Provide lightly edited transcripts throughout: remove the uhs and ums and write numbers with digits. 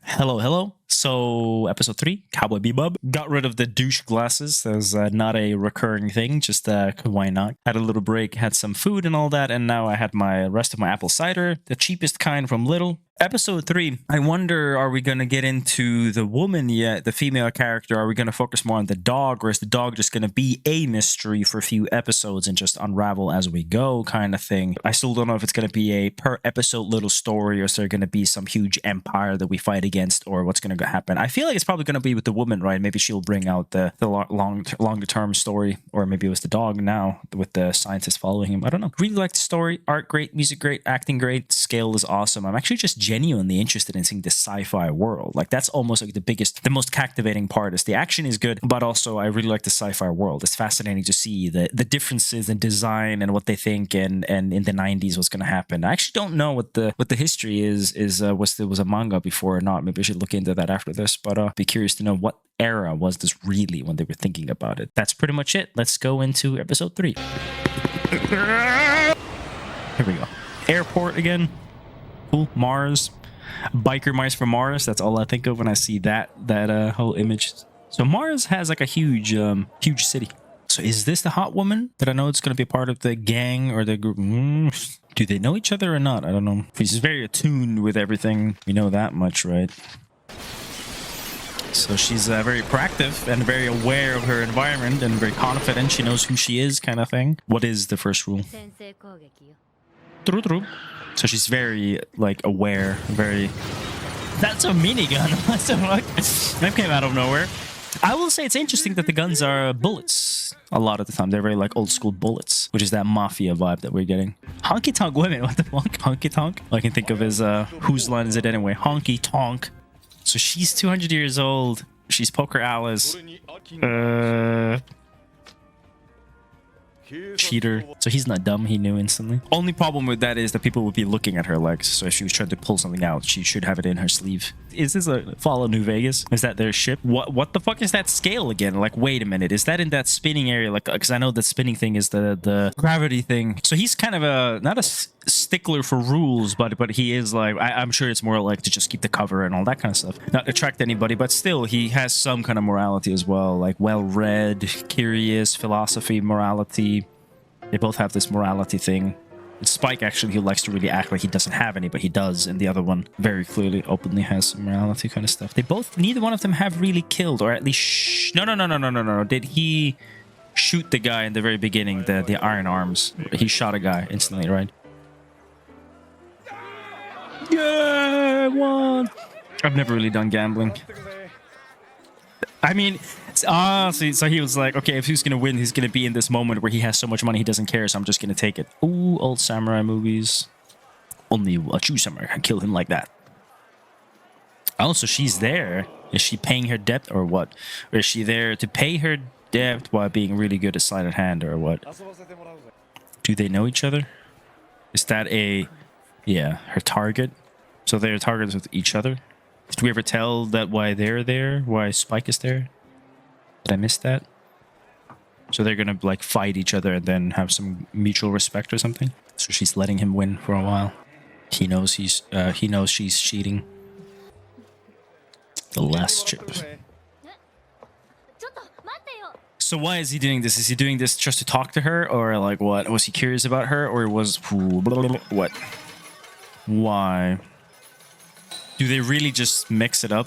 Hello, hello. So, episode 3, Cowboy Bebop. Got rid of the douche glasses. That was not a recurring thing, just why not? Had a little break, had some food and all that, and now I had my rest of my apple cider, the cheapest kind from Lidl. Episode 3, I wonder, are we going to get into the woman yet, the female character? Are we going to focus more on the dog, or is the dog just going to be a mystery for a few episodes and just unravel as we go kind of thing? I still don't know if it's going to be a per episode little story, or is there going to be some huge empire that we fight against, or what's going to happen? I feel like it's probably going to be with the woman, right? Maybe she'll bring out the longer term story, or maybe it was the dog now with the scientist following him. I don't know. Really like the story. Art great, music great, acting great, scale is awesome. I'm actually just genuinely interested in seeing the sci-fi world. Like that's almost like the most captivating part. Is the action is good, but also I really like the sci-fi world. It's fascinating to see the differences in design and what they think, and in the 90s what's going to happen. I actually don't know what the history is was there was a manga before or not. Maybe I should look into that after this, but be curious to know what era was this really when they were thinking about it. That's pretty much it. Let's go into episode 3. Here we go. Airport again. Cool. Mars. Biker mice from Mars. That's all I think of when I see that whole image. So Mars has like a huge city. So is this the hot woman that I know it's going to be part of the gang or the group? Do they know each other or not? I don't know. She's very attuned with everything. We know that much, right? So she's very proactive and very aware of her environment and very confident. She knows who she is, kind of thing. What is the first rule? True. So she's very like aware, very. That's a minigun. What the fuck? That came out of nowhere. I will say it's interesting that the guns are bullets. A lot of the time, they're very like old school bullets, which is that mafia vibe that we're getting. Honky tonk women. What the fuck? Honky tonk? All I can think of is whose line is it anyway? Honky tonk. So she's 200 years old. She's Poker Alice. Cheater. So he's not dumb. He knew instantly. Only problem with that is that people would be looking at her legs. So if she was trying to pull something out, she should have it in her sleeve. Is this a Fallout New Vegas? Is that their ship? What the fuck is that scale again? Like, wait a minute. Is that in that spinning area? Like, because I know that spinning thing is the gravity thing. So he's kind of not a stickler for rules, but he is like, I'm sure it's more like to just keep the cover and all that kind of stuff. Not attract anybody, but still he has some kind of morality as well. Like well-read, curious, philosophy, morality. They both have this morality thing. Spike actually, he likes to really act like he doesn't have any, but he does. And the other one very clearly, openly has some morality kind of stuff. They both, neither one of them have really killed, or at least, no. Did he shoot the guy in the very beginning, the iron arms? He shot a guy instantly, right? Yeah, I won. I've never really done gambling. I mean, so he was like, okay, if he's gonna win, he's gonna be in this moment where he has so much money he doesn't care, so I'm just gonna take it. Ooh, old samurai movies. Only a true samurai can kill him like that. Oh, so she's there. Is she paying her debt or what? Or is she there to pay her debt while being really good at sleight of hand or what? Do they know each other? Is that her target? So they're targets with each other? Did we ever tell that why they're there? Why Spike is there? Did I miss that? So they're gonna like fight each other and then have some mutual respect or something? So she's letting him win for a while. He knows she's cheating. The last chip. So why is he doing this? Is he doing this just to talk to her, or like what? Was he curious about her, or was what? Why? Do they really just mix it up?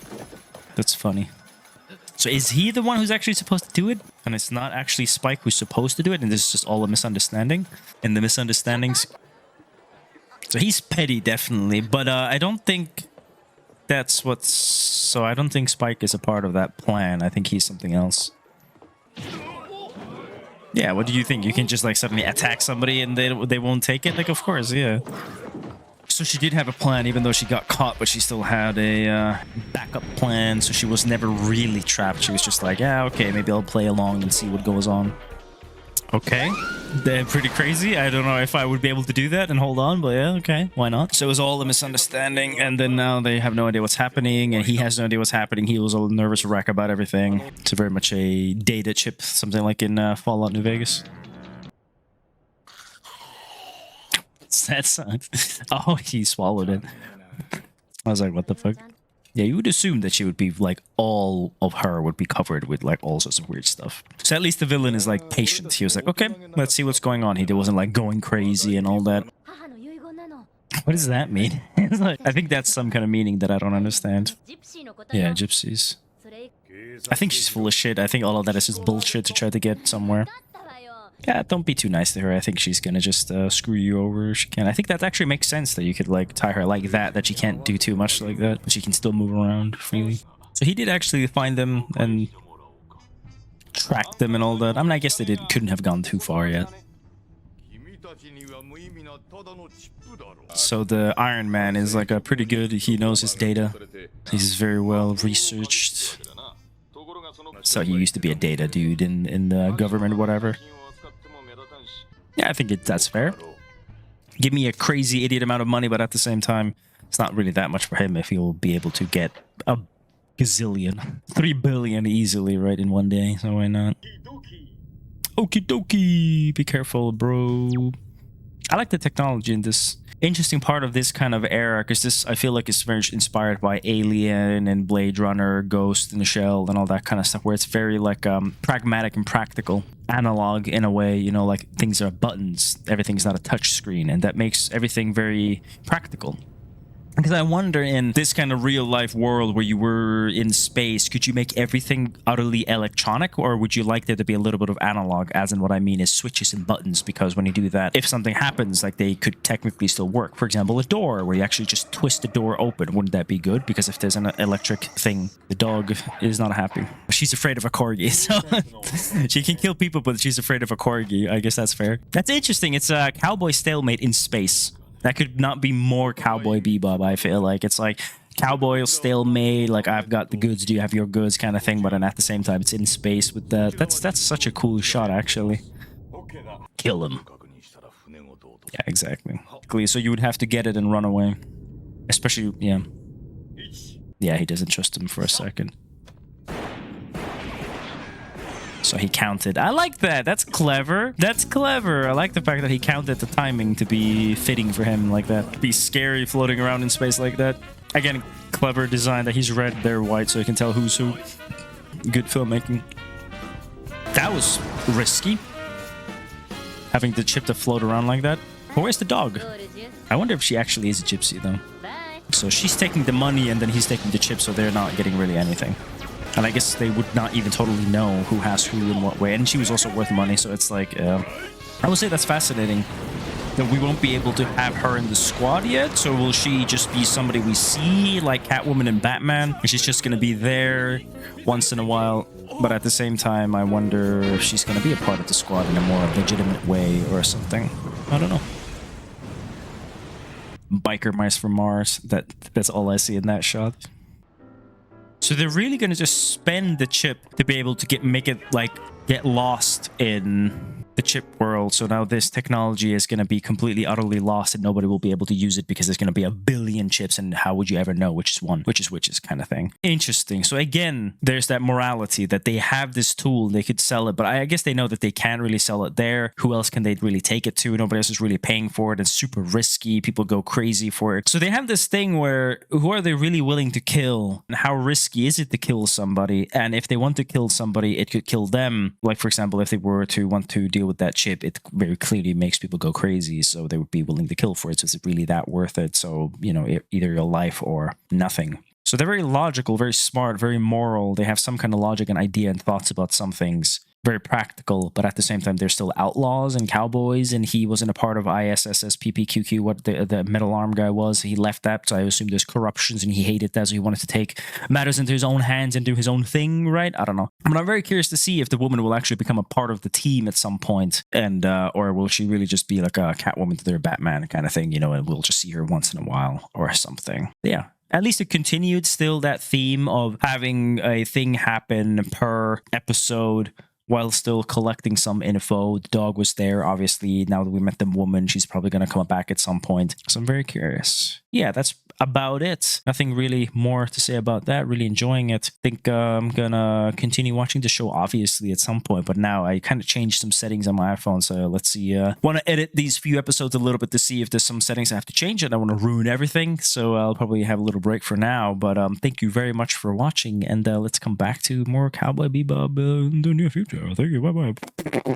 That's funny. So is he the one who's actually supposed to do it? And it's not actually Spike who's supposed to do it, and this is just all a misunderstanding? And the misunderstandings... So he's petty, definitely, but I don't think that's what's... So I don't think Spike is a part of that plan. I think he's something else. Yeah, what do you think? You can just like suddenly attack somebody and they won't take it? Like, of course, yeah. So she did have a plan, even though she got caught, but she still had a backup plan, so she was never really trapped. She was just like, yeah, okay, maybe I'll play along and see what goes on. Okay, they're pretty crazy. I don't know if I would be able to do that and hold on, but yeah, okay, why not? So it was all a misunderstanding, and then now they have no idea what's happening, and he has no idea what's happening. He was all nervous wreck about everything. It's very much a data chip, something like in Fallout New Vegas. That sucks. Oh, he swallowed it. I was like, what the fuck? Yeah, you would assume that she would be like, all of her would be covered with like all sorts of weird stuff. So at least the villain is like patient. He was like, okay, let's see what's going on. He wasn't like going crazy and all that. What does that mean? It's like, I think that's some kind of meaning that I don't understand. Yeah, gypsies. I think she's full of shit. I think all of that is just bullshit to try to get somewhere. Yeah, don't be too nice to her. I think she's gonna just screw you over if she can. I think that actually makes sense that you could like tie her like that she can't do too much like that, but she can still move around freely. So he did actually find them and track them and all that. I mean, I guess they couldn't have gone too far yet. So the Iron Man is like a pretty good, he knows his data. He's very well researched. So he used to be a data dude in the government or whatever. Yeah, I think that's fair. Give me a crazy idiot amount of money, but at the same time, it's not really that much for him if he'll be able to get a gazillion. 3 billion easily, right, in one day, so why not? Okie dokie, be careful, bro. I like the technology in this. Interesting part of this kind of era, because this, I feel like, is very inspired by Alien and Blade Runner, Ghost in the Shell, and all that kind of stuff, where it's very like pragmatic and practical, analog in a way, you know, like things are buttons, everything's not a touch screen, and that makes everything very practical. Because I wonder, in this kind of real life world where you were in space, could you make everything utterly electronic, or would you like there to be a little bit of analog? As in, what I mean is switches and buttons, because when you do that, if something happens, like they could technically still work. For example, a door where you actually just twist the door open. Wouldn't that be good? Because if there's an electric thing, the dog is not happy. She's afraid of a corgi, so she can kill people, but she's afraid of a corgi. I guess that's fair. That's interesting. It's a cowboy stalemate in space. That could not be more Cowboy Bebop, I feel like. It's like cowboy stalemate, like I've got the goods, do you have your goods kind of thing, but then at the same time it's in space with that. That's such a cool shot, actually. Kill him. Yeah, exactly. So you would have to get it and run away. Especially, yeah. Yeah, he doesn't trust him for a second. So he counted. I like that. That's clever. That's clever. I like the fact that he counted the timing to be fitting for him like that. Be scary floating around in space like that. Again, clever design that he's red, they're white, so you can tell who's who. Good filmmaking. That was risky. Having the chip to float around like that. But where's the dog? I wonder if she actually is a gypsy, though. So she's taking the money and then he's taking the chip, so they're not getting really anything. And I guess they would not even totally know who has who in what way. And she was also worth money, so it's like... I would say that's fascinating. That we won't be able to have her in the squad yet, so will she just be somebody we see, like Catwoman and Batman? And she's just going to be there once in a while. But at the same time, I wonder if she's going to be a part of the squad in a more legitimate way or something. I don't know. Biker mice from Mars. That's all I see in that shot. So they're really going to just spend the chip to be able to make it like get lost in the chip world. So now this technology is going to be completely utterly lost and nobody will be able to use it because there's going to be a billion chips, and how would you ever know which is one, which is kind of thing. Interesting. So again, there's that morality that they have this tool, they could sell it, but I guess they know that they can't really sell it there. Who else can they really take it to? Nobody else is really paying for it. It's super risky. People go crazy for it. So they have this thing where who are they really willing to kill? And how risky is it to kill somebody? And if they want to kill somebody, it could kill them. Like, for example, if they were to want to deal with that chip, it very clearly makes people go crazy, so they would be willing to kill for it. So is it really that worth it? So, you know, either your life or nothing. So they're very logical, very smart, very moral. They have some kind of logic and idea and thoughts about some things. Very practical, but at the same time, they're still outlaws and cowboys, and he wasn't a part of ISSSPPQQ, what the metal arm guy was. He left that, so I assume there's corruptions, and he hated that, so he wanted to take matters into his own hands and do his own thing, right? I don't know. But I'm very curious to see if the woman will actually become a part of the team at some point, and or will she really just be like a Catwoman to their Batman kind of thing, you know, and we'll just see her once in a while or something. Yeah. At least it continued still that theme of having a thing happen per episode, while still collecting some info. The dog was there, obviously. Now that we met the woman, she's probably going to come back at some point. So I'm very curious. yeah, that's about it. Nothing really more to say about that. Really enjoying it. Think I'm gonna continue watching the show, obviously, at some point, but now I kind of changed some settings on my iPhone, so let's see. Want to edit these few episodes a little bit to see if there's some settings I have to change. I don't want to ruin everything, so I'll probably have a little break for now, but thank you very much for watching, and let's come back to more Cowboy Bebop in the near future. Thank you. Bye bye.